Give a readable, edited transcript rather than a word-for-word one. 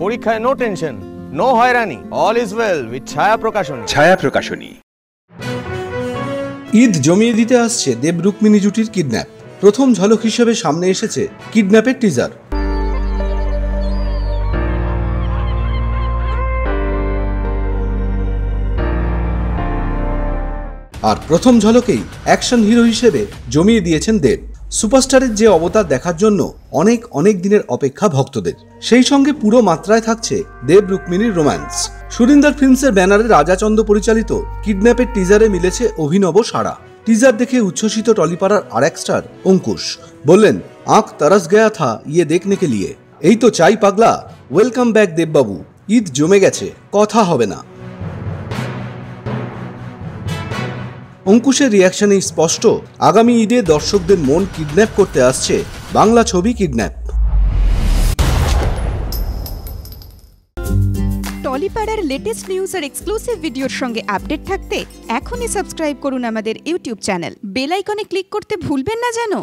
পরীক্ষায় no tension, no হয়রানি, all is well with ছায়া প্রকাশনী। ছায়া প্রকাশনী। ঈদ জমিয়ে দিতে আসছে দেব রুক্মিণী জুটির কিডন্যাপ। প্রথম ঝলক হিসেবে সামনে এসেছে কিডন্যাপের টিজার। আর প্রথম ঝলকেই অ্যাকশন হিরো হিসেবে জমিয়ে দিয়েছেন দেব। সুপারস্টারের যে অবতার দেখার জন্য অনেক দিনের অপেক্ষা ভক্তদের। সেই সঙ্গে পুরো মাত্রায় থাকছে দেব রুক্মিণীর রোম্যান্স। সুরিন্দর ফিল্মসের ব্যানারে রাজাচন্দ পরিচালিত কিডন্যাপের টিজারে মিলেছে অভিনব সাড়া। টিজার দেখে উচ্ছ্বসিত টলিপাড়ার আরেক স্টার অঙ্কুশ বললেন, আঁখ তরস গয়া থা ইয়ে দেখনে কে লিয়ে। এই তো চাই পাগলা, ওয়েলকাম ব্যাক দেববাবু। ঈদ জমে গেছে, কথা হবে না। অঙ্কুশের রিয়াকশনেই স্পষ্ট, আগামী ঈদে দর্শকদের মন কিডন্যাপ করতে আসছে বাংলা ছবি কিডন্যাপ। টলিপাড়ার লেটেস্ট নিউজ আর এক্সক্লুসিভ ভিডিওর সঙ্গে আপডেট থাকতে এখনই সাবস্ক্রাইব করুন আমাদের ইউটিউব চ্যানেল। বেল আইকনে ক্লিক করতে ভুলবেন না যেন।